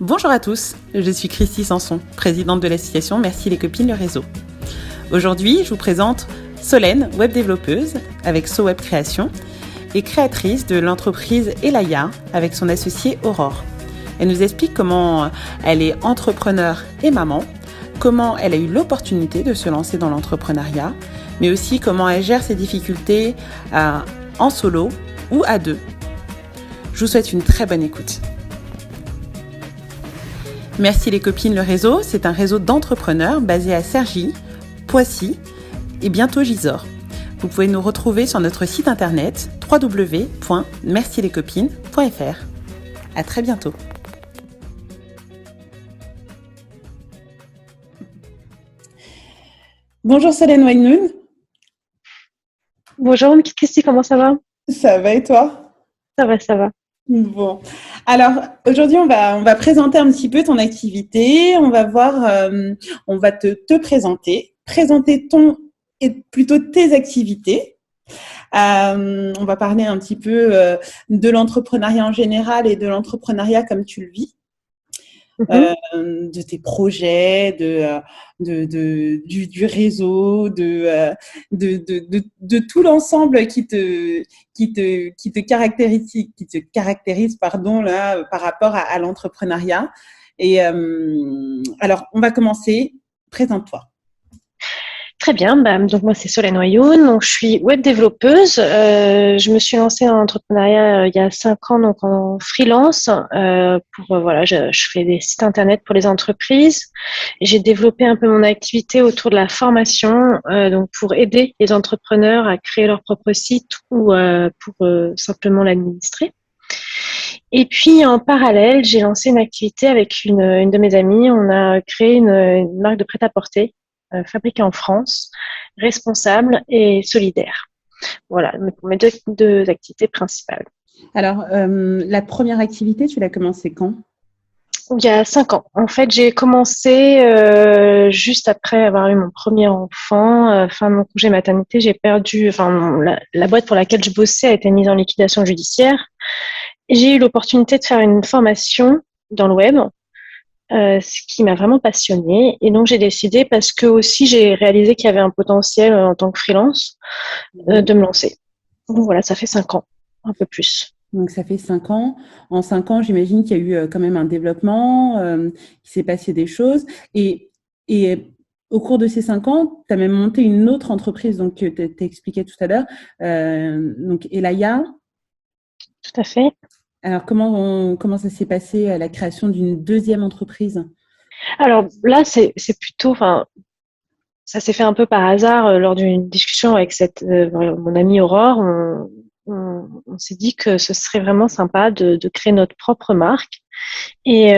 Bonjour à tous, je suis Christy Sanson, présidente de l'association Merci les copines le réseau. Aujourd'hui, je vous présente Solène, web développeuse avec SoWeb Création et créatrice de l'entreprise Elaya avec son associée Aurore. Elle nous explique comment elle est entrepreneur et maman, comment elle a eu l'opportunité de se lancer dans l'entrepreneuriat, mais aussi comment elle gère ses difficultés en solo ou à deux. Je vous souhaite une très bonne écoute. Merci les copines le réseau, c'est un réseau d'entrepreneurs basé à Cergy, Poissy et bientôt Gisors. Vous pouvez nous retrouver sur notre site internet www.mercilescopines.fr. À très bientôt. Bonjour Solène Wagnoun. Bonjour Christy, comment ça va? Ça va et toi? Ça va. Bon, alors aujourd'hui on va présenter un petit peu ton activité. On va voir, on va te présenter ton et plutôt tes activités. On va parler un petit peu de l'entrepreneuriat en général et de l'entrepreneuriat comme tu le vis. De tes projets, du réseau, de tout l'ensemble qui te caractérise là par rapport à l'entrepreneuriat. Et alors on va commencer. Présente-toi. Très bien, donc moi c'est Solène Wayoun, donc je suis web développeuse. Je me suis lancée en entrepreneuriat il y a 5 ans, donc en freelance. Voilà, je fais des sites internet pour les entreprises. J'ai développé un peu mon activité autour de la formation, donc pour aider les entrepreneurs à créer leur propre site ou pour simplement l'administrer. Et puis en parallèle, j'ai lancé une activité avec une de mes amies. On a créé une marque de prêt-à-porter fabriquée en France, responsable et solidaire. Voilà, mes deux activités principales. Alors, la première activité, tu l'as commencé quand? Il y a 5 ans. En fait, j'ai commencé juste après avoir eu mon premier enfant, fin de mon congé maternité. J'ai perdu, la boîte pour laquelle je bossais a été mise en liquidation judiciaire. J'ai eu l'opportunité de faire une formation dans le web, ce qui m'a vraiment passionnée. Et donc, j'ai décidé, parce que aussi j'ai réalisé qu'il y avait un potentiel en tant que freelance, de me lancer. Donc voilà, ça fait 5 ans, un peu plus. Donc, ça fait 5 ans. En 5 ans, j'imagine qu'il y a eu quand même un développement, qu'il s'est passé des choses. Et au cours de ces 5 ans, tu as même monté une autre entreprise, donc tu as expliqué tout à l'heure, donc Elaya. Tout à fait. Alors, comment ça s'est passé, la création d'une deuxième entreprise? Alors là, c'est plutôt, ça s'est fait un peu par hasard lors d'une discussion avec mon amie Aurore. On s'est dit que ce serait vraiment sympa de créer notre propre marque. Et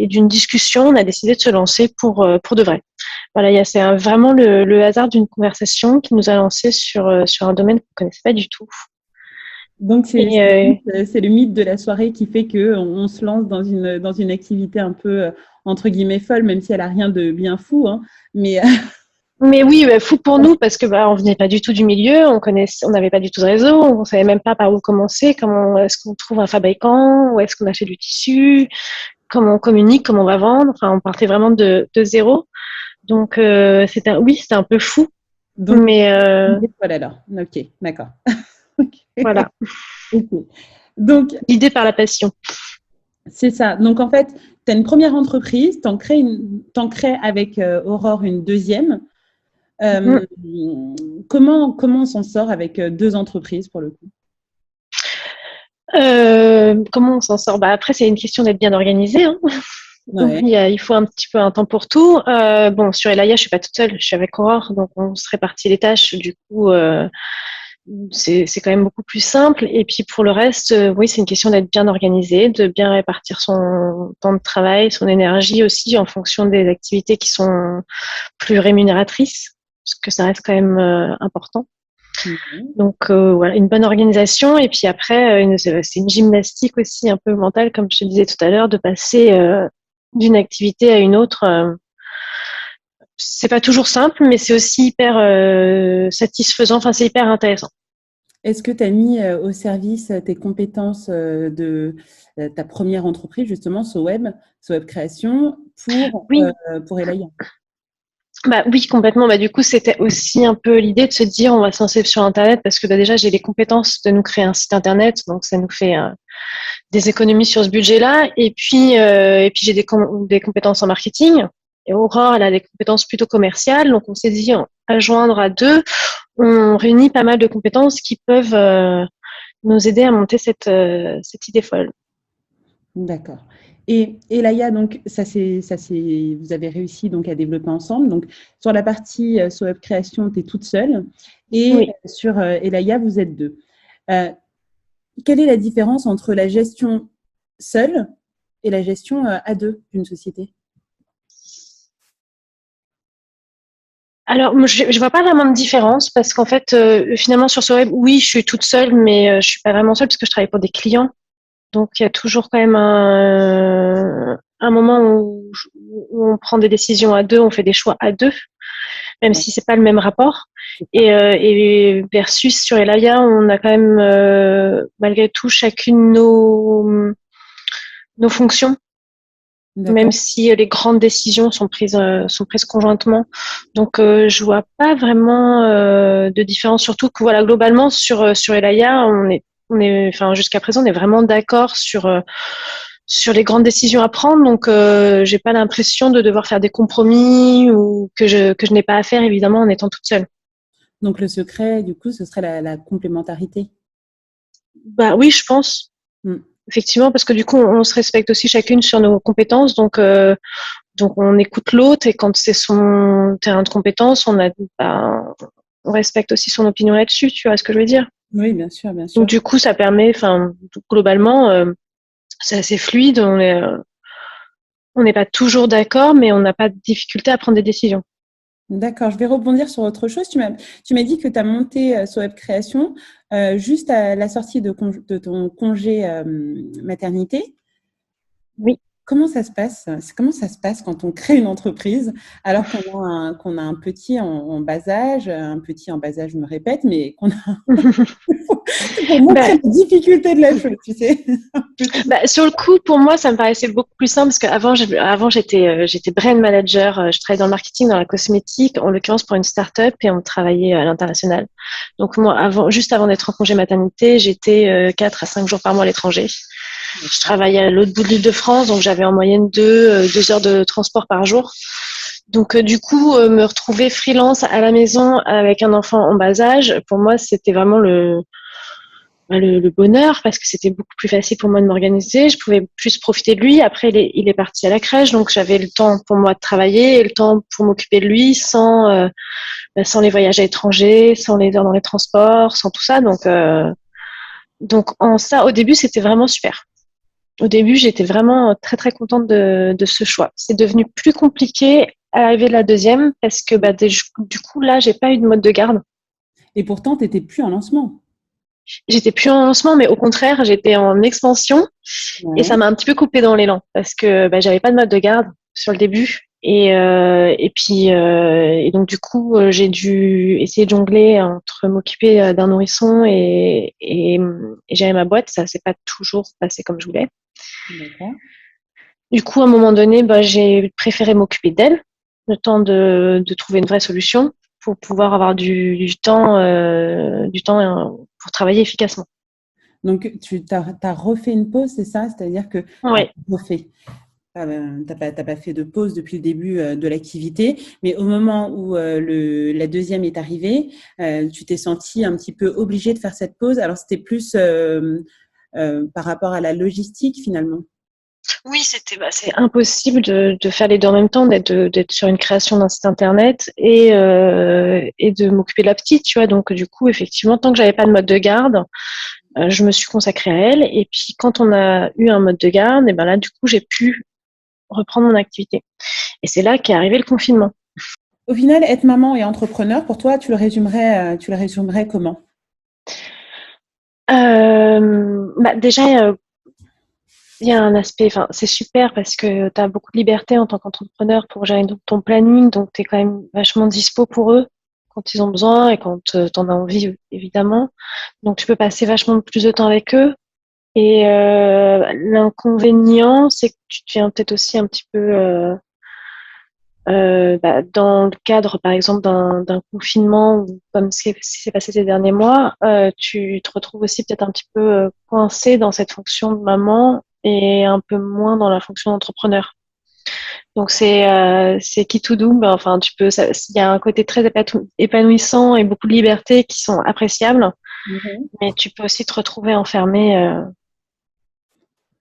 d'une discussion, on a décidé de se lancer pour de vrai. Voilà, c'est vraiment le hasard d'une conversation qui nous a lancé sur un domaine qu'on ne connaissait pas du tout. Donc, c'est le mythe de la soirée qui fait qu'on se lance dans une activité un peu, entre guillemets, folle, même si elle n'a rien de bien fou. Hein, mais oui, fou pour nous parce que on venait pas du tout du milieu, on n'avait pas du tout de réseau, on savait même pas par où commencer, comment est-ce qu'on trouve un fabricant, où est-ce qu'on achète du tissu, comment on communique, comment on va vendre. Enfin, on partait vraiment de zéro. Donc c'était un peu fou. Donc, mais voilà alors. Ok, d'accord. Voilà. Okay. Donc, l'idée par la passion. C'est ça. Donc, en fait, tu as une première entreprise, tu en crées avec Aurore une deuxième. Comment on s'en sort avec deux entreprises pour le coup? Comment on s'en sort? Après, c'est une question d'être bien organisé. Hein. Ouais. Il faut un petit peu un temps pour tout. Sur Elaya, je suis pas toute seule, je suis avec Aurore, donc on se répartit les tâches. Du coup, c'est quand même beaucoup plus simple. Et puis pour le reste, oui, c'est une question d'être bien organisé, de bien répartir son temps de travail, son énergie aussi en fonction des activités qui sont plus rémunératrices, parce que ça reste quand même important. Donc voilà, une bonne organisation. Et puis après, c'est une gymnastique aussi un peu mentale, comme je te disais tout à l'heure, de passer d'une activité à une autre. C'est pas toujours simple, mais c'est aussi hyper satisfaisant. Enfin, c'est hyper intéressant. Est-ce que tu as mis au service tes compétences de ta première entreprise, justement, SoWeb Création, Oui, pour Elaya? bah oui, complètement. Bah, du coup, c'était aussi un peu l'idée de se dire on va se lancer sur Internet parce que bah, déjà, j'ai les compétences de nous créer un site Internet, donc ça nous fait des économies sur ce budget-là. Et puis j'ai des compétences en marketing. Et Aurore, elle a des compétences plutôt commerciales. Donc, on s'est dit, à joindre à deux, on réunit pas mal de compétences qui peuvent nous aider à monter cette idée folle. D'accord. Et Elaya, donc, vous avez réussi donc à développer ensemble. Donc, sur la partie SoWeb Création, tu es toute seule. Et Oui. sur Elaya, vous êtes deux. Euh, Quelle est la différence entre la gestion seule et la gestion à deux d'une société? Alors, moi, je vois pas vraiment de différence parce qu'en fait, finalement, sur ce web, oui, je suis toute seule, mais je suis pas vraiment seule parce que je travaille pour des clients. Donc, il y a toujours quand même un moment où on prend des décisions à deux, on fait des choix à deux, même Ouais, si c'est pas le même rapport. c'est ça. Et versus sur Elaya, on a quand même, malgré tout, chacune nos fonctions, même D'accord. si les grandes décisions sont prises conjointement. Donc, je vois pas vraiment de différence. Surtout que voilà, globalement sur Elaya, enfin jusqu'à présent, on est vraiment d'accord sur les grandes décisions à prendre. Donc, j'ai pas l'impression de devoir faire des compromis ou que je n'ai pas à faire évidemment en étant toute seule. Donc, le secret, du coup, ce serait la complémentarité. Bah oui, je pense. Mm. Effectivement, parce que du coup, on se respecte aussi chacune sur nos compétences. Donc on écoute l'autre et quand c'est son terrain de compétence, bah, on respecte aussi son opinion là-dessus, tu vois ce que je veux dire. Oui, bien sûr, bien Donc sûr. du coup, ça permet, enfin, globalement, c'est assez fluide. On n'est pas toujours d'accord, mais on n'a pas de difficulté à prendre des décisions. D'accord, je vais rebondir sur autre chose. Tu m'as dit que tu as monté sur Web Création juste à la sortie de ton congé maternité. Oui. Comment ça se passe? Comment ça se passe quand on crée une entreprise alors qu'on a un petit en bas âge, un petit en bas âge, je me répète, mais qu'on a c'est pour montrer bah, la difficulté de la chose, tu sais. Un petit. sur le coup, pour moi, ça me paraissait beaucoup plus simple parce qu'avant, avant j'étais brand manager. Je travaillais dans le marketing, dans la cosmétique, en l'occurrence pour une start-up et on travaillait à l'international. Donc moi, juste avant d'être en congé maternité, j'étais 4 à 5 jours par mois à l'étranger. Je D'accord. travaillais à l'autre bout de l'Île-de-France, donc j'avais en moyenne 2 heures de transport par jour. Donc du coup, me retrouver freelance à la maison avec un enfant en bas âge, pour moi, c'était vraiment le bonheur parce que c'était beaucoup plus facile pour moi de m'organiser. Je pouvais plus profiter de lui. Après, il est parti à la crèche, donc j'avais le temps pour moi de travailler et le temps pour m'occuper de lui sans les voyages à l'étranger, sans les heures dans les transports, sans tout ça. Donc en ça, au début, c'était vraiment super. Au début, j'étais vraiment très très contente de ce choix. C'est devenu plus compliqué à l'arrivée de la deuxième parce que bah, du coup là, j'ai pas eu de mode de garde. Et pourtant, tu n'étais plus en lancement. J'étais plus en lancement, mais au contraire, j'étais en expansion et Ouais. ça m'a un petit peu coupé dans l'élan parce que bah, j'avais pas de mode de garde sur le début. Et donc du coup, j'ai dû essayer de jongler entre m'occuper d'un nourrisson et gérer ma boîte. Ça s'est pas toujours passé comme je voulais. D'accord. Du coup, à un moment donné, bah, j'ai préféré m'occuper d'elle, le temps de trouver une vraie solution pour pouvoir avoir du temps pour travailler efficacement. Donc, tu as refait une pause, c'est ça? C'est-à-dire que, enfin, Ouais. refait. T'as pas fait de pause depuis le début de l'activité, mais au moment où la deuxième est arrivée, tu t'es senti un petit peu obligée de faire cette pause. Alors, c'était plus par rapport à la logistique finalement. Oui, c'est impossible de faire les deux en même temps, d'être sur une création d'un site internet et de m'occuper de la petite, tu vois. Donc du coup, effectivement, tant que j'avais pas de mode de garde, je me suis consacrée à elle. Et puis quand on a eu un mode de garde, et ben là, du coup, j'ai pu reprendre mon activité. Et c'est là qu'est arrivé le confinement. Au final, être maman et entrepreneur, pour toi, tu le résumerais comment? Bah déjà, il y a un aspect, enfin, c'est super parce que tu as beaucoup de liberté en tant qu'entrepreneur pour gérer ton planning, donc tu es quand même vachement dispo pour eux. quand ils ont besoin et quand tu en as envie, évidemment. Donc, tu peux passer vachement plus de temps avec eux. Et l'inconvénient, c'est que tu deviens peut-être aussi un petit peu dans le cadre, par exemple, d'un confinement, ou comme ce qui s'est passé ces derniers mois, tu te retrouves aussi peut-être un petit peu coincé dans cette fonction de maman et un peu moins dans la fonction d'entrepreneur. Donc c'est qui tout double. Enfin, il y a un côté très épanouissant et beaucoup de liberté qui sont appréciables, Mhm. mais tu peux aussi te retrouver enfermé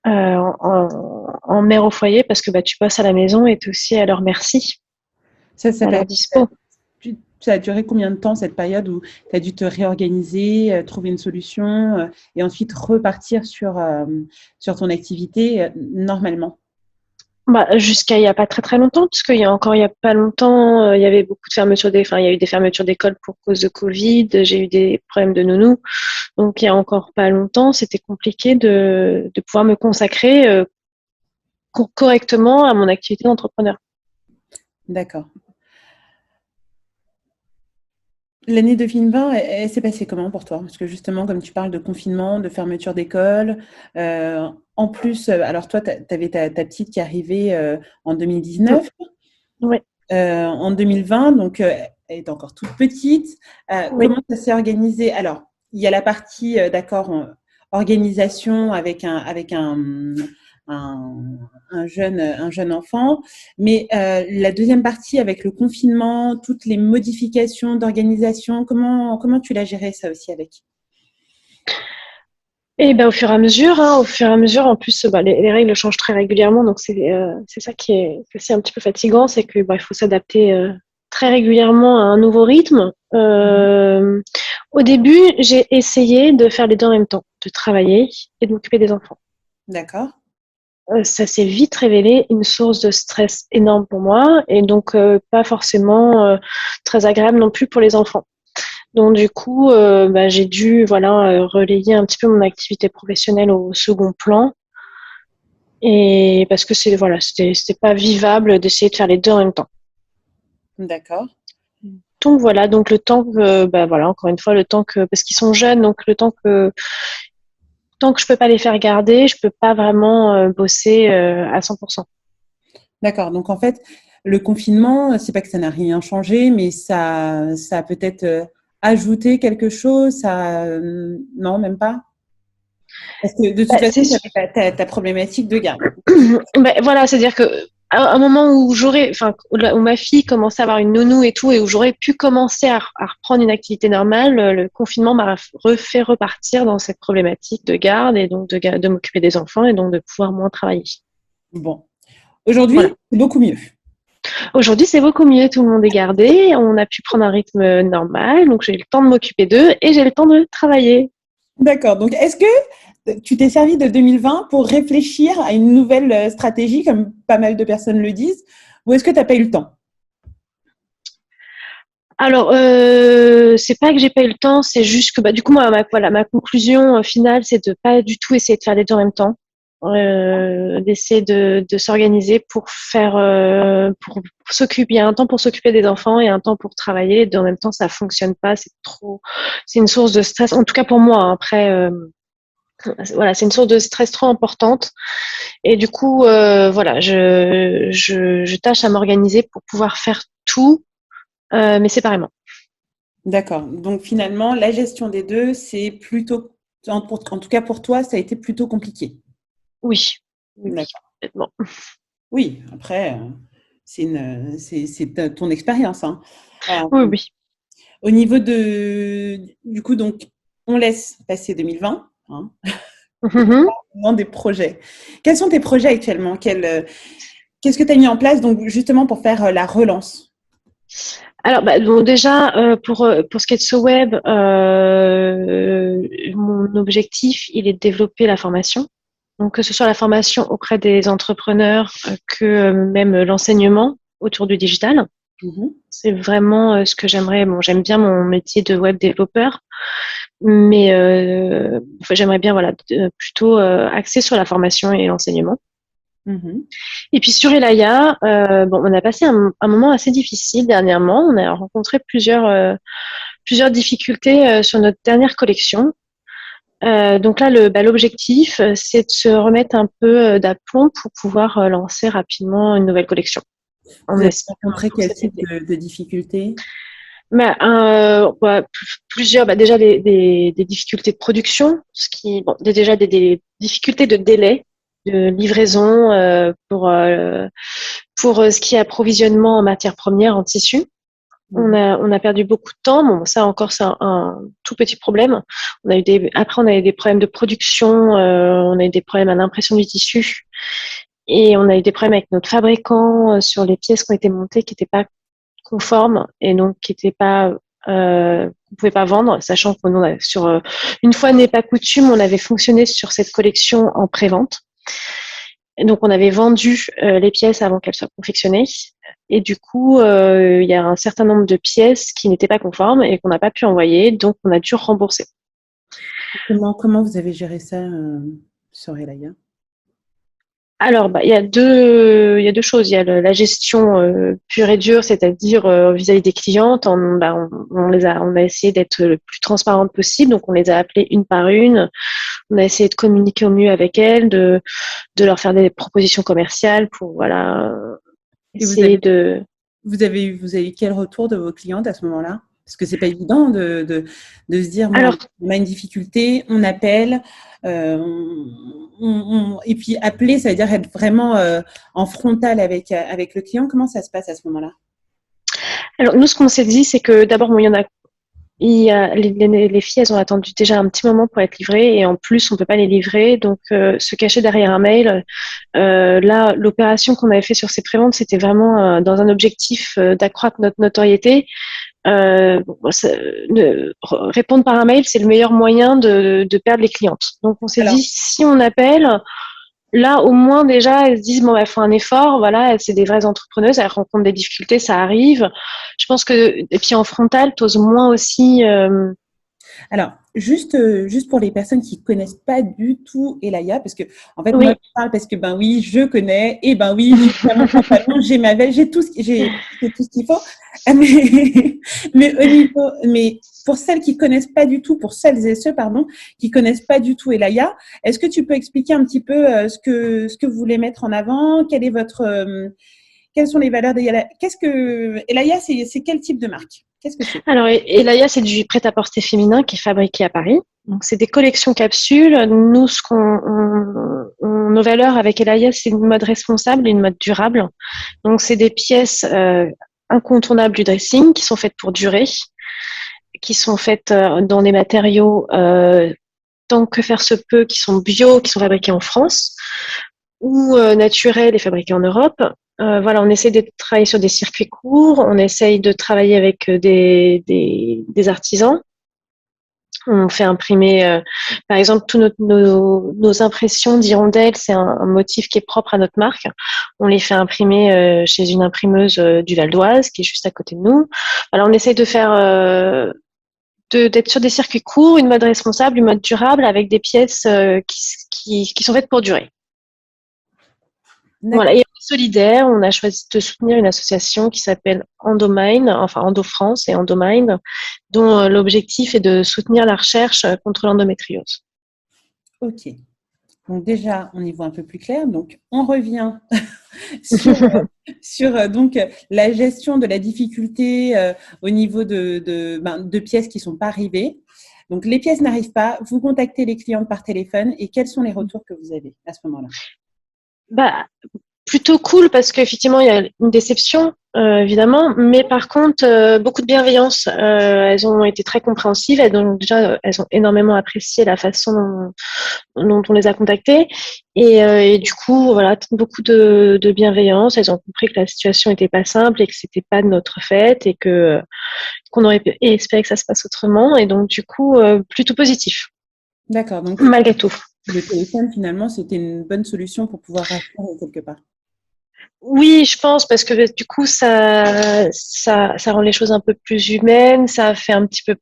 en mère au foyer parce que tu bosses à la maison et tu es aussi à leur merci, Ça, à leur dispo. ça a duré combien de temps cette période où tu as dû te réorganiser, trouver une solution et ensuite repartir sur ton activité normalement? Jusqu'à il y a pas très très longtemps, parce qu'il y a encore il y a pas longtemps, il y avait beaucoup de fermetures il y a eu des fermetures d'écoles pour cause de Covid, j'ai eu des problèmes de nounou. Donc il y a encore pas longtemps, c'était compliqué de pouvoir me consacrer correctement à mon activité d'entrepreneur. D'accord. L'année 2020, elle s'est passée comment pour toi? Parce que justement, comme tu parles de confinement, de fermeture d'école, en plus, alors toi, tu avais ta petite qui arrivait en Mm. 2019, Ouais, en 2020, donc elle est encore toute petite. oui. Comment ça s'est organisé? Alors, il y a la partie, d'accord, organisation un, un jeune enfant, mais la deuxième partie avec le confinement, toutes les modifications d'organisation, comment tu l'as géré ça aussi avec? Et au fur et à mesure, au fur et à mesure, en plus, les règles changent très régulièrement, donc c'est ça qui est aussi un petit peu fatigant, c'est que il faut s'adapter très régulièrement à un nouveau rythme. Au début, j'ai essayé de faire les deux en même temps, de travailler et de m'occuper des enfants. D'accord. Ça s'est vite révélé une source de stress énorme pour moi et donc pas forcément très agréable non plus pour les enfants. Donc du coup, j'ai dû relayer un petit peu mon activité professionnelle au second plan et parce que c'était pas vivable d'essayer de faire les deux en même temps. D'accord. Donc voilà, donc le temps que encore une fois le temps que parce qu'ils sont jeunes, donc le temps que tant que je peux pas les faire garder, je peux pas vraiment bosser à 100%. D'accord. Donc en fait, le confinement, c'est pas que ça n'a rien changé, mais ça a peut-être ajouté quelque chose. Non, même pas. Parce que de toute façon, C'est tu avais ta problématique de garde. voilà, c'est-à-dire que à un moment où ma fille commençait à avoir une nounou et tout, et où j'aurais pu commencer à reprendre une activité normale, le confinement m'a refait repartir dans cette problématique de garde et donc de m'occuper des enfants et donc de pouvoir moins travailler. Bon. Aujourd'hui, Voilà. c'est beaucoup mieux. Aujourd'hui, c'est beaucoup mieux. Tout le monde est gardé. On a pu prendre un rythme normal. Donc, j'ai le temps de m'occuper d'eux et j'ai le temps de travailler. D'accord. Donc, est-ce que tu t'es servi de 2020 pour réfléchir à une nouvelle stratégie, comme pas mal de personnes le disent, ou est-ce que tu n'as pas eu le temps? Alors, c'est pas que j'ai pas eu le temps, c'est juste que du coup, ma conclusion finale, c'est de pas du tout essayer de faire les deux en même temps. D'essayer de s'organiser pour faire pour s'occuper. Il y a un temps pour s'occuper des enfants et un temps pour travailler. En même temps, ça fonctionne pas. C'est une source de stress. En tout cas pour moi. Après, voilà, c'est une source de stress trop importante. Et du coup, je tâche à m'organiser pour pouvoir faire tout, mais séparément. D'accord. Donc, finalement, la gestion des deux, c'est plutôt, en tout cas pour toi, ça a été plutôt compliqué. Oui, oui, oui, D'accord. complètement. Oui, après, c'est ton expérience, hein. Oui, oui. Au niveau du coup, donc, on laisse passer 2020, hein, Mhm. dans des projets. Quels sont tes projets actuellement? Qu'est-ce que tu as mis en place donc justement pour faire la relance? Alors, donc déjà, pour ce qui est de ce web, mon objectif, il est de développer la formation. Donc, que ce soit la formation auprès des entrepreneurs, que même l'enseignement autour du digital. Mhm. C'est vraiment ce que j'aimerais. Bon, j'aime bien mon métier de web développeur, mais j'aimerais bien, plutôt axer sur la formation et l'enseignement. Mhm. Et puis sur Elaya, bon, on a passé un moment assez difficile dernièrement. On a rencontré plusieurs difficultés sur notre dernière collection. Donc là, l'objectif, c'est de se remettre un peu d'aplomb pour pouvoir lancer rapidement une nouvelle collection. Vous On avez espère rencontré pour quel cet type été. de difficultés? Mais, plusieurs, déjà des difficultés de production, bon, déjà des difficultés de délai de livraison pour ce qui est approvisionnement en matières premières, en tissu. Mhm. On a perdu beaucoup de temps. Bon, ça encore, c'est un tout petit problème. Après, on a eu des problèmes de production, on a eu des problèmes à l'impression du tissu, et on a eu des problèmes avec notre fabricant sur les pièces qui ont été montées, qui n'étaient pas conformes et donc qui n'étaient pas, qu'on pouvait pas vendre, sachant que nous, une fois n'est pas coutume, on avait fonctionné sur cette collection en pré-vente. Et donc, on avait vendu les pièces avant qu'elles soient confectionnées. Et du coup, il y a un certain nombre de pièces qui n'étaient pas conformes et qu'on n'a pas pu envoyer. Donc, on a dû rembourser. Comment vous avez géré ça sur Elaya? Alors, il y a deux choses. Il y a la gestion pure et dure, c'est-à-dire vis-à-vis des clientes. On a essayé d'être le plus transparente possible. Donc, on les a appelées une par une. On a essayé de communiquer au mieux avec elles, de leur faire des propositions commerciales pour, voilà, Et essayer de. vous avez eu quel retour de vos clientes à ce moment-là? Parce que c'est pas évident de se dire, bon, Alors, on a une difficulté, on appelle, et puis appeler, ça veut dire être vraiment en frontal avec le client. Comment ça se passe à ce moment-là? alors, nous, ce qu'on s'est dit, c'est que d'abord, bon, les filles, elles ont attendu déjà un petit moment pour être livrées et en plus, on peut pas les livrer. Donc, se cacher derrière un mail. Là, l'opération qu'on avait fait sur ces préventes, c'était vraiment dans un objectif d'accroître notre notoriété. Répondre par un mail, c'est le meilleur moyen de perdre les clientes. Donc, on s'est Alors, dit, si on appelle, là, au moins, déjà, elles se disent, bon, elles font un effort, voilà, c'est des vraies entrepreneuses, elles rencontrent des difficultés, ça arrive. Je pense que, et puis en frontal, t'oses moins aussi, Alors, juste pour les personnes qui connaissent pas du tout Elaya, parce que en fait moi oui. je parle parce que ben oui je connais et ben oui j'ai mon pantalon, j'ai ma veste, j'ai tout ce qu'il faut, mais au niveau, mais pour celles qui connaissent pas du tout, pour celles et ceux pardon qui connaissent pas du tout Elaya, est-ce que tu peux expliquer un petit peu ce que vous voulez mettre en avant, quel est votre quelles sont les valeurs d'Elaya? Qu'est-ce que Elaya, c'est quel type de marque? Qu'est-ce que c'est? Alors, Elaya, c'est du prêt-à-porter féminin qui est fabriqué à Paris. Donc, c'est des collections capsules. Nous, nos valeurs avec Elaya, c'est une mode responsable et une mode durable. Donc, c'est des pièces incontournables du dressing qui sont faites pour durer, qui sont faites dans des matériaux tant que faire se peut, qui sont bio, qui sont fabriqués en France, ou naturels et fabriqués en Europe. Voilà, on essaie de travailler sur des circuits courts, on essaye de travailler avec des artisans. On fait imprimer, par exemple, tous nos impressions d'hirondelles, c'est un motif qui est propre à notre marque. On les fait imprimer chez une imprimeuse du Val d'Oise, qui est juste à côté de nous. Alors, on essaie de faire d'être sur des circuits courts, une mode responsable, une mode durable, avec des pièces qui sont faites pour durer. Voilà. D'accord. Et solidaire, on a choisi de soutenir une association qui s'appelle Endomine, enfin EndoFrance et Endomine, dont l'objectif est de soutenir la recherche contre l'endométriose. Ok. Donc déjà, on y voit un peu plus clair. Donc, on revient sur, donc la gestion de la difficulté au niveau de pièces qui ne sont pas arrivées. Donc, les pièces n'arrivent pas. Vous contactez les clientes par téléphone et quels sont les retours que vous avez à ce moment-là? Bah, plutôt cool parce qu'effectivement, il y a une déception, évidemment, mais par contre, beaucoup de bienveillance. Elles ont été très compréhensives. Elles ont énormément apprécié la façon dont on les a contactées. Et du coup, voilà, beaucoup de bienveillance. Elles ont compris que la situation n'était pas simple et que c'était pas de notre fait et qu'on aurait espéré que ça se passe autrement. Et donc, du coup, plutôt positif, D'accord. Donc, malgré tout. le téléphone, finalement, c'était une bonne solution pour pouvoir rassurer quelque part. Oui, je pense, parce que du coup, ça rend les choses un peu plus humaines, ça fait un petit peu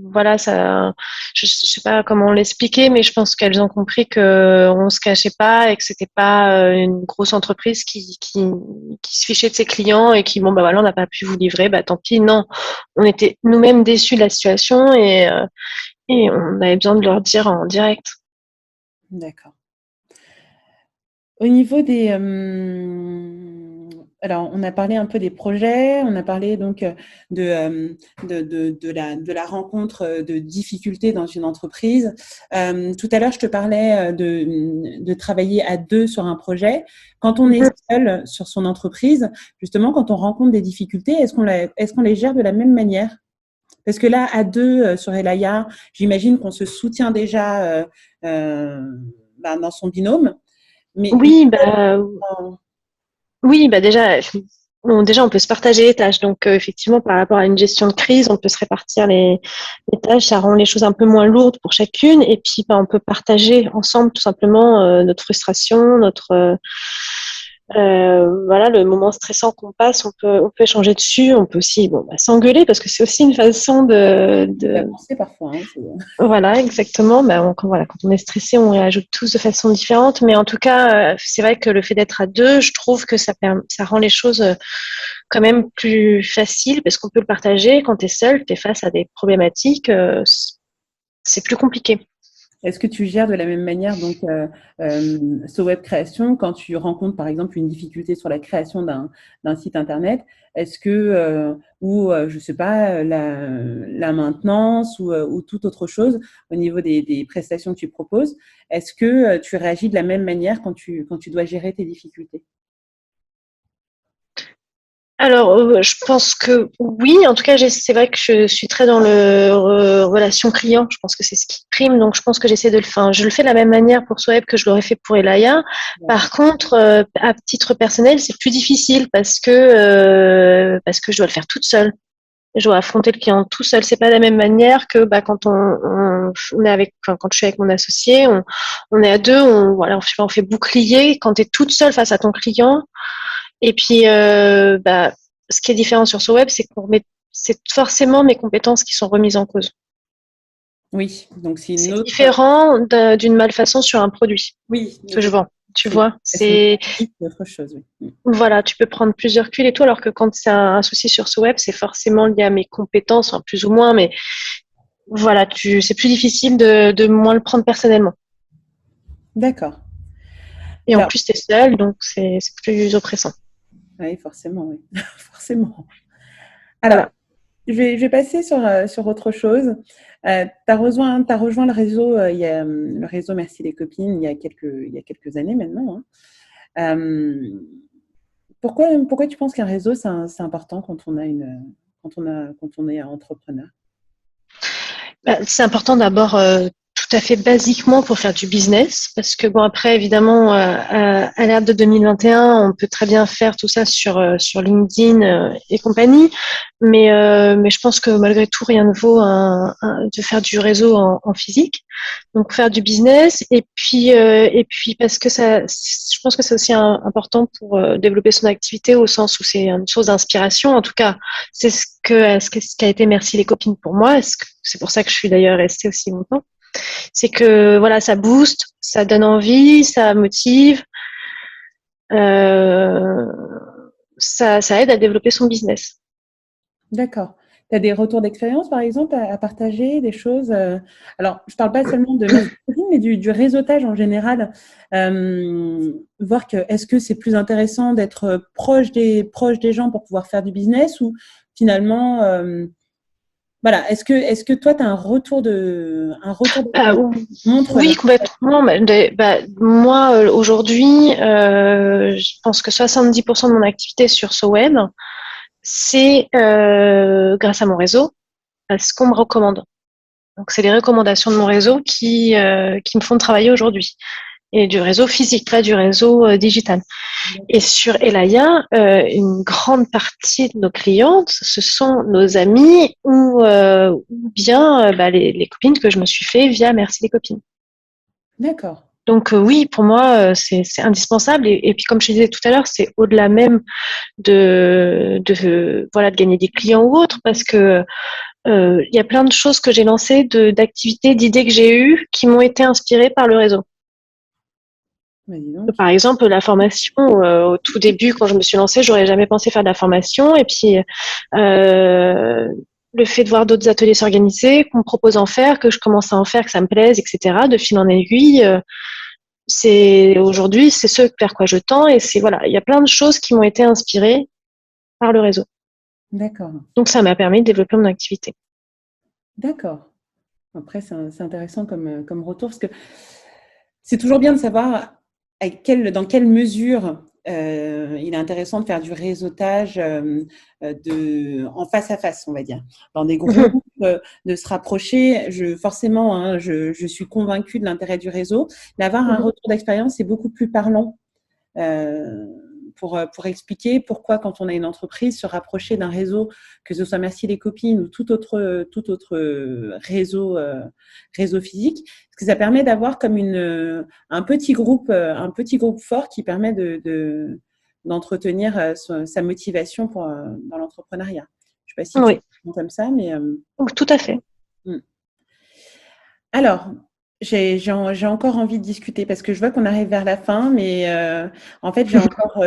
voilà, ça, je sais pas comment l'expliquer, mais je pense qu'elles ont compris que on se cachait pas et que c'était pas une grosse entreprise qui se fichait de ses clients et qui, bon, bah voilà, on n'a pas pu vous livrer, bah tant pis. Non, on était nous-mêmes déçus de la situation et on avait besoin de leur dire en direct. D'accord. Au niveau des, alors, on a parlé un peu des projets, on a parlé donc de la rencontre de difficultés dans une entreprise. Tout à l'heure, je te parlais de travailler à deux sur un projet. Quand on est seul sur son entreprise, justement, quand on rencontre des difficultés, est-ce qu'on les gère de la même manière? Parce que là, à deux sur Elaya, j'imagine qu'on se soutient déjà dans son binôme. Mais Oui, oui, bah déjà, déjà, on peut se partager les tâches. Donc, effectivement, par rapport à une gestion de crise, on peut se répartir les tâches. Ça rend les choses un peu moins lourdes pour chacune. Et puis, bah, on peut partager ensemble tout simplement notre frustration, voilà, le moment stressant qu'on passe. On peut échanger dessus. On peut aussi, bon, bah, s'engueuler parce que c'est aussi une façon d'avancer parfois. Hein, voilà, exactement. Voilà, quand on est stressé, on réajoute tous de façon différente. Mais en tout cas, c'est vrai que le fait d'être à deux, je trouve que ça rend les choses quand même plus faciles parce qu'on peut le partager. Quand tu es seul, tu es face à des problématiques, c'est plus compliqué. Est-ce que tu gères de la même manière donc ce web création quand tu rencontres par exemple une difficulté sur la création d'un site internet? Est-ce que je sais pas la maintenance ou toute autre chose au niveau des prestations que tu proposes? Est-ce que tu réagis de la même manière quand tu dois gérer tes difficultés? Alors, je pense que oui. En tout cas, c'est vrai que je suis très dans le relation client. Je pense que c'est ce qui prime. Donc, je pense que j'essaie de le faire. Je le fais de la même manière pour Sweb que je l'aurais fait pour Elaya. Ouais. Par contre, à titre personnel, c'est plus difficile parce que je dois le faire toute seule. Je dois affronter le client tout seul. C'est pas de la même manière que quand on est quand je suis avec mon associé, on est à deux. On fait bouclier. Quand tu es toute seule face à ton client. Et puis, ce qui est différent sur ce web, c'est forcément mes compétences qui sont remises en cause. Oui, donc c'est différent d'une malfaçon sur un produit. Oui, que je vends. Tu vois, c'est autre chose. Oui. Voilà, tu peux prendre plusieurs culs et tout, alors que quand c'est un souci sur ce web, c'est forcément lié à mes compétences, plus ou moins, mais voilà, c'est plus difficile de moins le prendre personnellement. D'accord. Et en plus, tu es seul, donc c'est plus oppressant. Oui, forcément, oui. Forcément. Alors, voilà. je vais passer sur autre chose. Tu as rejoint le réseau, le réseau Merci les copines, il y a quelques années maintenant. Hein. Pourquoi tu penses qu'un réseau, c'est important quand on est entrepreneur? C'est important d'abord tout à fait basiquement pour faire du business, parce que bon, après évidemment à l'ère de 2021, on peut très bien faire tout ça sur LinkedIn et compagnie, mais je pense que malgré tout rien ne vaut de faire du réseau en physique. Donc faire du business et puis parce que je pense que c'est aussi important pour développer son activité au sens où c'est une source d'inspiration. En tout cas, c'est ce qu'a été Merci les copines pour moi. C'est pour ça que je suis d'ailleurs restée aussi longtemps. C'est que voilà, ça booste, ça donne envie, ça motive, ça aide à développer son business. D'accord. Tu as des retours d'expérience, par exemple, à partager, des choses alors, je ne parle pas seulement de Merci, mais du réseautage en général. Voir est-ce que c'est plus intéressant d'être proche des gens pour pouvoir faire du business ou finalement, voilà, est-ce que toi, tu as un retour montre oui, complètement. Moi, aujourd'hui, je pense que 70% de mon activité sur ce web, c'est grâce à mon réseau, à ce qu'on me recommande. Donc, c'est les recommandations de mon réseau qui me font travailler aujourd'hui. Et du réseau physique, pas du réseau digital. Et sur Elaya, une grande partie de nos clientes, ce sont nos amis ou bien les copines que je me suis fait via Merci les copines. D'accord. Donc oui, pour moi, c'est indispensable. Et puis comme je disais tout à l'heure, c'est au-delà même voilà de gagner des clients ou autres, parce que il y a plein de choses que j'ai lancées, d'activités, d'idées que j'ai eues qui m'ont été inspirées par le réseau. Bah, dis donc. Par exemple, la formation, au tout début, quand je me suis lancée, j'aurais jamais pensé faire de la formation. Et puis, le fait de voir d'autres ateliers s'organiser, qu'on me propose d'en faire, que je commence à en faire, que ça me plaise, etc., de fil en aiguille, aujourd'hui, c'est ce vers quoi je tends. Et c'est, voilà, il y a plein de choses qui m'ont été inspirées par le réseau. D'accord. Donc, ça m'a permis de développer mon activité. D'accord. Après, c'est intéressant comme retour parce que c'est toujours bien de savoir dans quelle mesure il est intéressant de faire du réseautage en face à face, on va dire. Dans des groupes, de se rapprocher. Forcément, hein, je suis convaincue de l'intérêt du réseau. D'avoir un retour d'expérience, c'est beaucoup plus parlant. Pour expliquer pourquoi, quand on a une entreprise, se rapprocher d'un réseau, que ce soit Merci les copines ou tout autre réseau physique, parce que ça permet d'avoir comme un petit groupe fort qui permet d'entretenir sa motivation dans l'entrepreneuriat. Je ne sais pas si tu Oui, es comme ça, mais donc, tout à fait. alors, j'ai encore envie de discuter parce que je vois qu'on arrive vers la fin, mais en fait, j'ai encore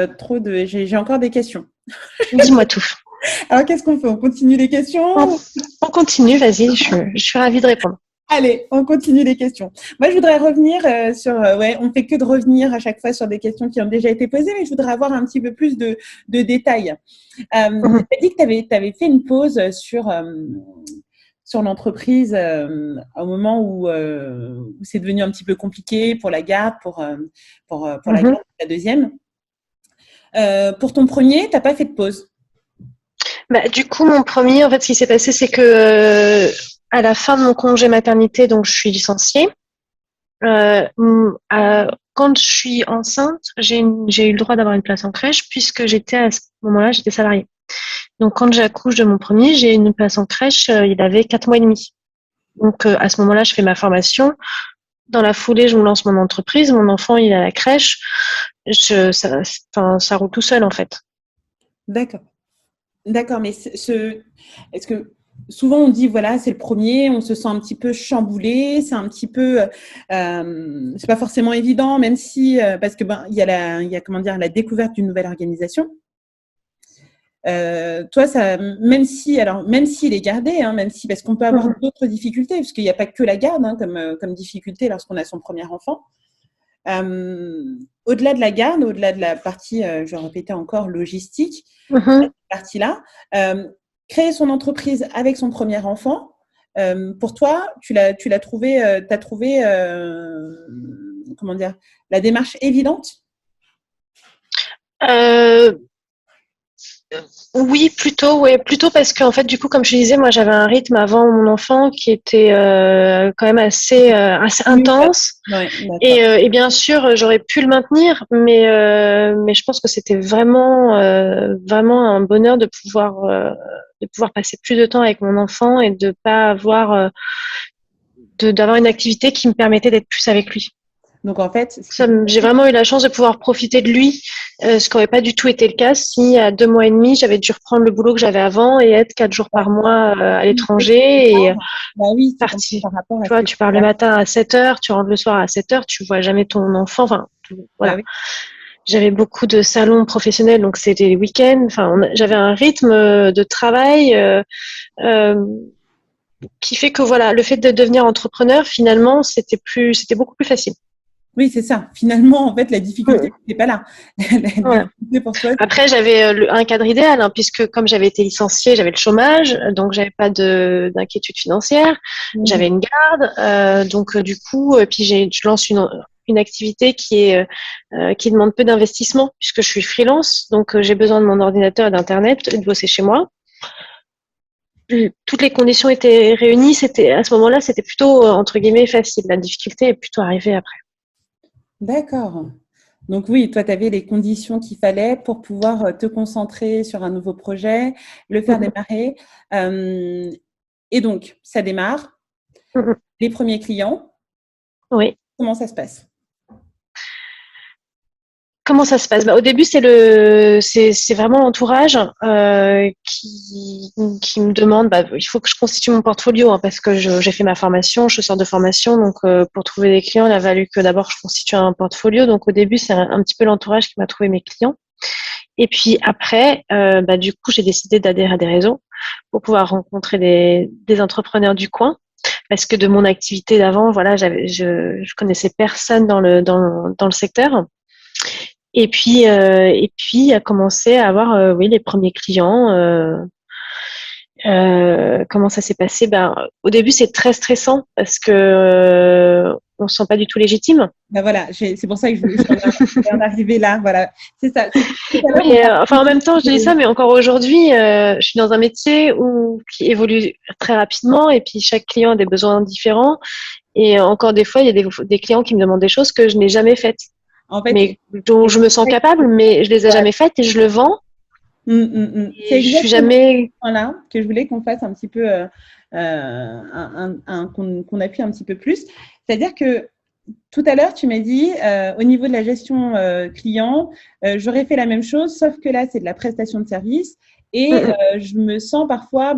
j'ai encore des questions. Dis-moi tout. Alors, qu'est-ce qu'on fait? On continue les questions? On continue, vas-y, je suis ravie de répondre. Allez, on continue les questions. Moi, je voudrais revenir ouais, on fait que de revenir à chaque fois sur des questions qui ont déjà été posées, mais je voudrais avoir un petit peu plus de détails. Tu as dit que tu avais fait une pause sur l'entreprise au moment où c'est devenu un petit peu compliqué pour la garde, pour la garde de la deuxième. Pour ton premier, tu n'as pas fait de pause? Bah, du coup, mon premier, en fait, ce qui s'est passé, c'est que à la fin de mon congé maternité, donc je suis licenciée. Quand je suis enceinte, j'ai eu le droit d'avoir une place en crèche puisque à ce moment-là, j'étais salariée. Donc, quand j'accouche de mon premier, j'ai une place en crèche. Il avait 4 mois et demi. Donc, à ce moment-là, je fais ma formation. Dans la foulée, je me lance mon entreprise. Mon enfant, il est à la crèche. Ça roule tout seul, en fait. D'accord. D'accord, mais est-ce que souvent on dit voilà, c'est le premier, on se sent un petit peu chamboulé, c'est un petit peu, c'est pas forcément évident, même si parce que il y a comment dire la découverte d'une nouvelle organisation. Toi, même s'il est gardé, hein, même si parce qu'on peut avoir d'autres difficultés, parce qu'il n'y a pas que la garde hein, comme difficulté lorsqu'on a son premier enfant. Au-delà de la garde, au-delà de la partie, je vais répéter encore, logistique, cette partie-là, créer son entreprise avec son premier enfant, pour toi, tu l'as trouvé, t'as trouvé, comment dire, la démarche évidente? Oui, plutôt, ouais, plutôt parce qu'en fait, du coup, comme je disais, moi, j'avais un rythme avant mon enfant qui était quand même assez intense. Ouais, Et bien sûr, j'aurais pu le maintenir, mais je pense que c'était vraiment un bonheur de pouvoir passer plus de temps avec mon enfant et de pas d'avoir une activité qui me permettait d'être plus avec lui. Donc en fait, J'ai vraiment eu la chance de pouvoir profiter de lui, ce qui n'aurait pas du tout été le cas si à 2 mois et demi, j'avais dû reprendre le boulot que j'avais avant et être 4 jours par mois à l'étranger et bah oui, partir. par rapport à Tu vois, tu pars le matin à 7 heures, tu rentres le soir à 7 heures, tu vois jamais ton enfant. Enfin, voilà. Bah oui. J'avais beaucoup de salons professionnels, donc c'était les week-ends. Enfin, j'avais un rythme de travail euh, qui fait que voilà, le fait de devenir entrepreneur, finalement, c'était beaucoup plus facile. Oui, c'est ça. Finalement, en fait, la difficulté n'est pas là. La Voilà. difficulté pour toi, Après, j'avais un cadre idéal, hein, puisque comme j'avais été licenciée, j'avais le chômage, donc j'avais pas d'inquiétude financière. J'avais une garde, donc du coup, puis je lance une activité qui demande peu d'investissement, puisque je suis freelance, donc j'ai besoin de mon ordinateur et d'internet et de bosser chez moi. Toutes les conditions étaient réunies. À ce moment-là, c'était plutôt entre guillemets facile. La difficulté est plutôt arrivée après. D'accord. Donc oui, toi, tu avais les conditions qu'il fallait pour pouvoir te concentrer sur un nouveau projet, le faire démarrer. Et donc, ça démarre. Les premiers clients, Oui. comment ça se passe? Comment ça se passe? Au début, c'est vraiment l'entourage qui me demande. Il faut que je constitue mon portfolio, hein, parce que j'ai fait ma formation, je sors de formation, donc pour trouver des clients, il a fallu que d'abord je constitue un portfolio. Donc au début, c'est un petit peu l'entourage qui m'a trouvé mes clients. Et puis après, du coup, j'ai décidé d'adhérer à des réseaux pour pouvoir rencontrer des entrepreneurs du coin. Parce que de mon activité d'avant, voilà, je connaissais personne dans le secteur. Et puis, a commencé à avoir, oui, les premiers clients. Comment ça s'est passé? Au début, c'est très stressant parce que on se sent pas du tout légitime. Ben voilà, c'est pour ça que je voulais en arriver là. Voilà, c'est ça. Mais, en même temps, je dis ça, mais encore aujourd'hui, je suis dans un métier qui évolue très rapidement et puis chaque client a des besoins différents. Et encore des fois, il y a des clients qui me demandent des choses que je n'ai jamais faites. En fait, mais dont je me sens capable, mais je les ai jamais faites et je le vends. C'est exactement je suis jamais là que je voulais qu'on fasse un petit peu, qu'on appuie un petit peu plus. C'est-à-dire que tout à l'heure, tu m'as dit, au niveau de la gestion client, j'aurais fait la même chose, sauf que là, c'est de la prestation de service et je me sens parfois,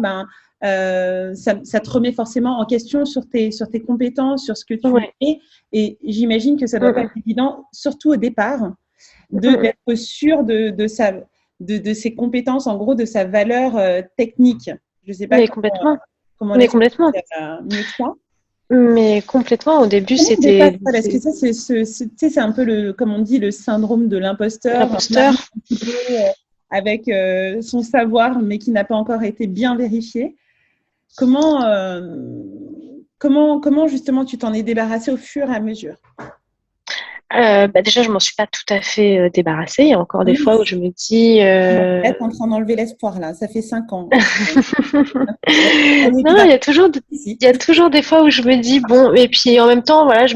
ça te remet forcément en question sur tes compétences, sur ce que tu fais. Et j'imagine que ça doit pas être évident, surtout au départ, d'être sûr de ses compétences, en gros, de sa valeur technique. Je ne sais pas comment complètement. Mieux que ça. Mais complètement, au début, c'était… Parce que ça, c'est un peu, comme on dit, le syndrome de l'imposteur. Avec son savoir, mais qui n'a pas encore été bien vérifié. Comment justement tu t'en es débarrassé au fur et à mesure? Déjà, je m'en suis pas tout à fait débarrassée. Il y a encore des fois où je me dis… Là, tu es en train d'enlever l'espoir, là. Ça fait 5 ans. Non, il y a toujours des fois où je me dis, bon, et puis en même temps, voilà,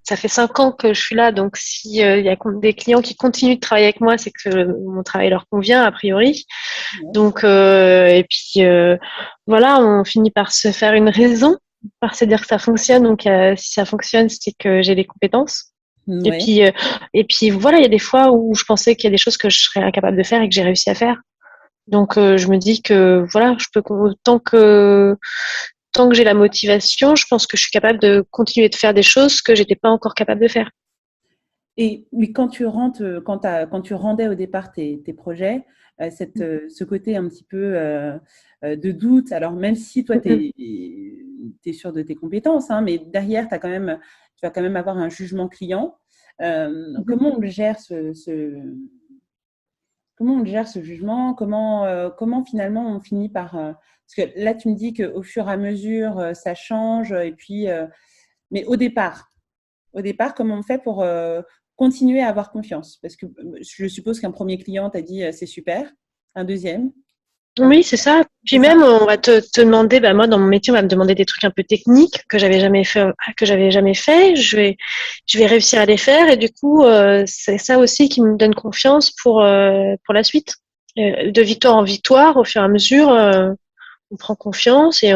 ça fait 5 ans que je suis là, donc s'il y a des clients qui continuent de travailler avec moi, c'est que mon travail leur convient, a priori. Donc, et puis, voilà, on finit par se faire une raison, par se dire que ça fonctionne. Donc, si ça fonctionne, c'est que j'ai les compétences. Ouais. Et puis voilà, il y a des fois où je pensais qu'il y a des choses que je serais incapable de faire et que j'ai réussi à faire. Donc je me dis que voilà, tant que j'ai la motivation, je pense que je suis capable de continuer de faire des choses que j'étais pas encore capable de faire. Mais quand tu rendais au départ tes projets, ce côté un petit peu de doute, alors même si toi tu es sûr de tes compétences, hein, mais derrière tu vas quand même avoir un jugement client. Comment on le gère comment on gère ce jugement? Comment finalement on finit par… parce que là, tu me dis qu'au fur et à mesure, ça change. Et puis, mais au départ, comment on fait pour continuer à avoir confiance? Parce que je suppose qu'un premier client t'a dit c'est super. Un deuxième? Oui, c'est ça. Puis même, on va te demander, moi, dans mon métier, on va me demander des trucs un peu techniques que j'avais jamais fait. Je vais réussir à les faire. Et du coup, c'est ça aussi qui me donne confiance pour la suite. De victoire en victoire, au fur et à mesure, on prend confiance et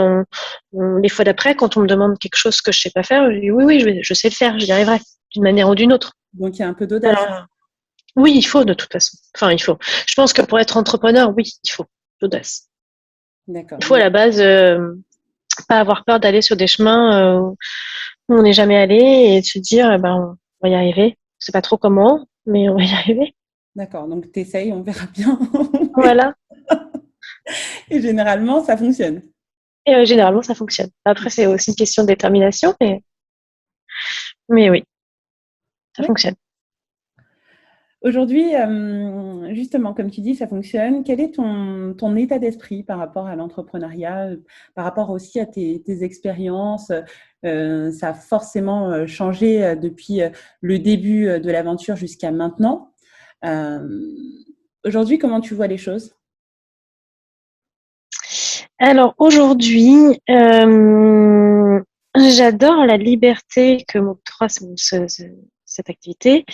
les fois d'après, quand on me demande quelque chose que je sais pas faire, je dis oui, je sais le faire, j'y arriverai d'une manière ou d'une autre. Donc, il y a un peu d'audace. Alors, oui, il faut de toute façon. Enfin, il faut. Je pense que pour être entrepreneur, oui, il faut l'audace. D'accord. Il faut à la base pas avoir peur d'aller sur des chemins où on n'est jamais allé et de se dire on va y arriver. Je sais pas trop comment, mais on va y arriver. D'accord, donc tu essayes, on verra bien. Voilà. Et généralement, ça fonctionne. Et généralement, ça fonctionne. Après, c'est aussi une question de détermination, mais oui, ça fonctionne. Aujourd'hui, justement, comme tu dis, ça fonctionne. Quel est ton état d'esprit par rapport à l'entrepreneuriat, par rapport aussi à tes expériences? Ça a forcément changé depuis le début de l'aventure jusqu'à maintenant. Aujourd'hui, comment tu vois les choses? Alors aujourd'hui, j'adore la liberté que m'octroie cette activité.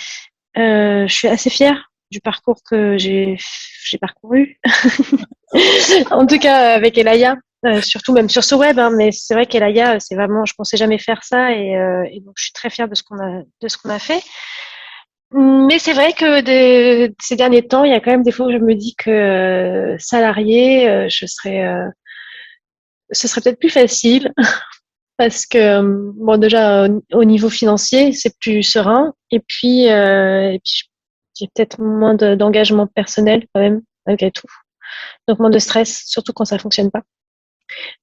Je suis assez fière du parcours que j'ai parcouru. En tout cas, avec Elaya, surtout même sur ce web, hein, mais c'est vrai qu'Elaya, c'est vraiment, je pensais jamais faire ça et donc je suis très fière de ce qu'on a fait. Mais c'est vrai que ces derniers temps, il y a quand même des fois où je me dis que salarié, ce serait peut-être plus facile parce que bon déjà au niveau financier, c'est plus serein et puis j'ai peut-être moins d'engagement personnel quand même malgré tout. Donc moins de stress, surtout quand ça fonctionne pas.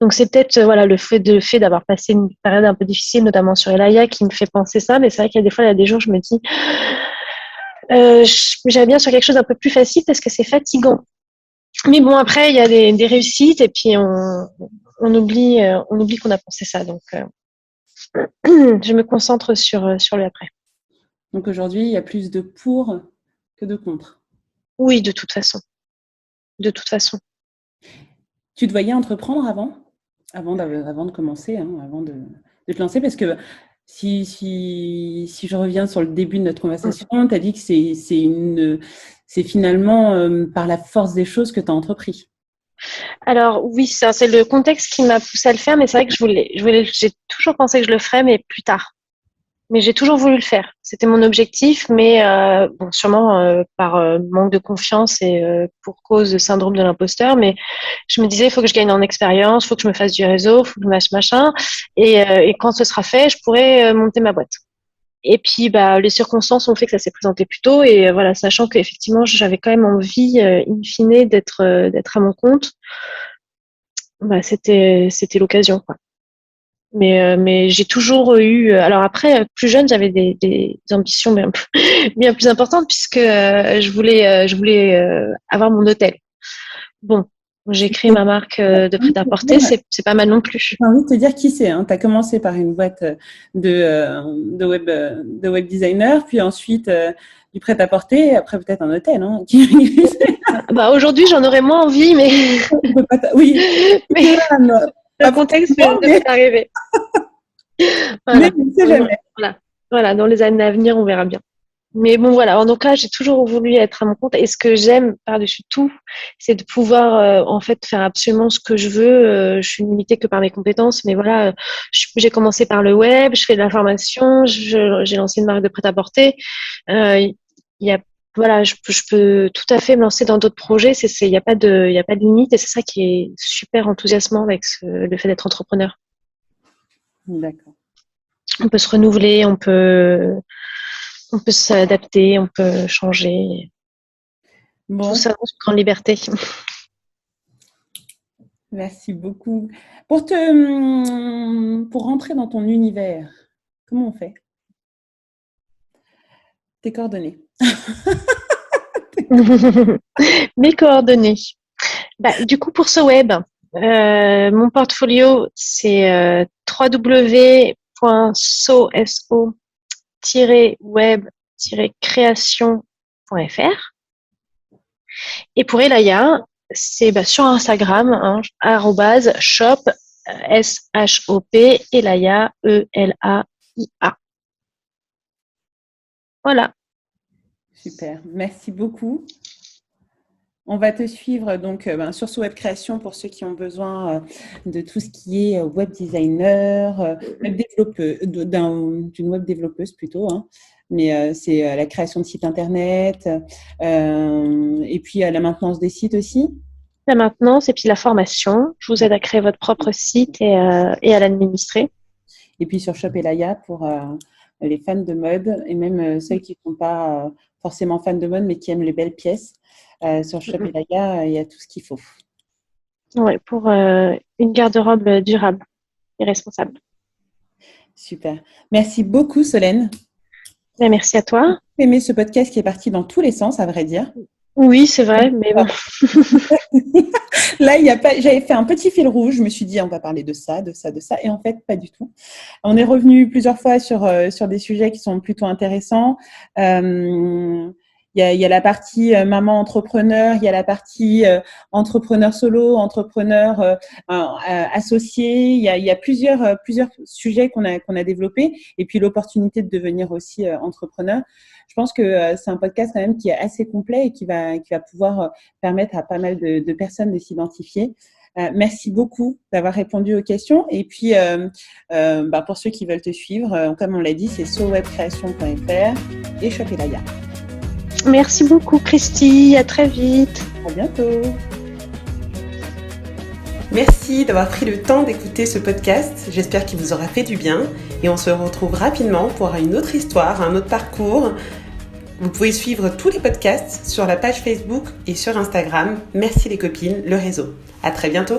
Donc c'est peut-être voilà le fait d'avoir passé une période un peu difficile, notamment sur Elaya, qui me fait penser ça. Mais c'est vrai qu'il y a des fois, il y a des jours, je me dis, j'aimerais bien sur quelque chose d'un peu plus facile parce que c'est fatigant. Mais bon, après, il y a des réussites et puis on oublie qu'on a pensé ça. Donc je me concentre sur le après. Donc aujourd'hui, il y a plus de pour que de contre. Oui, de toute façon, de toute façon. Tu te voyais entreprendre avant de commencer, hein, avant de te lancer? Parce que si je reviens sur le début de notre conversation, tu as dit que c'est finalement par la force des choses que tu as entrepris. Alors oui, ça c'est le contexte qui m'a poussé à le faire, mais c'est vrai que j'ai toujours pensé que je le ferais, mais plus tard. Mais j'ai toujours voulu le faire. C'était mon objectif, mais bon, sûrement par manque de confiance et pour cause de syndrome de l'imposteur. Mais je me disais, il faut que je gagne en expérience, il faut que je me fasse du réseau, il faut que je me fasse machin. Et quand ce sera fait, je pourrai monter ma boîte. Et puis, bah, les circonstances ont fait que ça s'est présenté plus tôt. Et voilà, sachant qu'effectivement, j'avais quand même envie, in fine, d'être à mon compte, bah, c'était l'occasion, quoi. Mais j'ai toujours eu. Alors après, plus jeune, j'avais des ambitions bien, bien plus importantes puisque je voulais avoir mon hôtel. Bon, j'ai créé ma marque de prêt-à-porter, c'est pas mal non plus. J'ai envie de te dire qui c'est. Hein. Tu as commencé par une boîte de web designer, puis ensuite du prêt-à-porter, et après peut-être un hôtel. Hein, Bah aujourd'hui, j'en aurais moins envie, mais oui, mais le contexte ne fait pas rêver. Mais Voilà. on ne sait jamais. Voilà, dans les années à venir, on verra bien. Mais bon, voilà. En tout cas, j'ai toujours voulu être à mon compte. Et ce que j'aime par-dessus tout, c'est de pouvoir, en fait, faire absolument ce que je veux. Je suis limitée que par mes compétences. Mais voilà, j'ai commencé par le web, je fais de la formation, j'ai lancé une marque de prêt-à-porter. Il y a, voilà, je peux tout à fait me lancer dans d'autres projets. Il n'y a pas il y a pas de limite. Et c'est ça qui est super enthousiasmant avec le fait d'être entrepreneur. D'accord. On peut se renouveler, on peut s'adapter, on peut changer. Bon. Tout ça en grande liberté. Merci beaucoup. Pour rentrer dans ton univers, comment on fait? Tes coordonnées. Mes coordonnées. Bah, du coup, pour ce web, mon portfolio, c'est www.so-web-création.fr. Et pour Elaya, c'est sur Instagram, hein, @shop, SHOP, Elaya, ELAIA. Voilà. Super, merci beaucoup. On va te suivre donc sur ce web création pour ceux qui ont besoin de tout ce qui est web designer, web développeuse, d'une web développeuse plutôt, hein. Mais c'est la création de sites internet et puis la maintenance des sites aussi. La maintenance et puis la formation. Je vous aide à créer votre propre site et à l'administrer. Et puis sur Shop Elaya pour les fans de mode et même celles qui ne sont pas forcément fans de mode mais qui aiment les belles pièces. Sur Shop Elaya, il y a tout ce qu'il faut. Oui, pour une garde-robe durable et responsable. Super. Merci beaucoup, Solène. Et merci à toi. J'ai aimé ce podcast qui est parti dans tous les sens, à vrai dire. Oui, c'est vrai, mais bon. Là, j'avais fait un petit fil rouge. Je me suis dit, on va parler de ça, de ça, de ça. Et en fait, pas du tout. On est revenu plusieurs fois sur des sujets qui sont plutôt intéressants. Il y a la partie maman entrepreneur, il y a la partie entrepreneur solo, entrepreneur associé. Il y a plusieurs sujets qu'on a développés. Et puis l'opportunité de devenir aussi entrepreneur. Je pense que c'est un podcast quand même qui est assez complet et qui va pouvoir permettre à pas mal de personnes de s'identifier. Merci beaucoup d'avoir répondu aux questions. Et puis, pour ceux qui veulent te suivre, comme on l'a dit, c'est sowebcreation.fr et Shopelaya. Merci beaucoup, Christy. À très vite. À bientôt. Merci d'avoir pris le temps d'écouter ce podcast. J'espère qu'il vous aura fait du bien. Et on se retrouve rapidement pour une autre histoire, un autre parcours. Vous pouvez suivre tous les podcasts sur la page Facebook et sur Instagram. Merci les copines, le réseau. À très bientôt.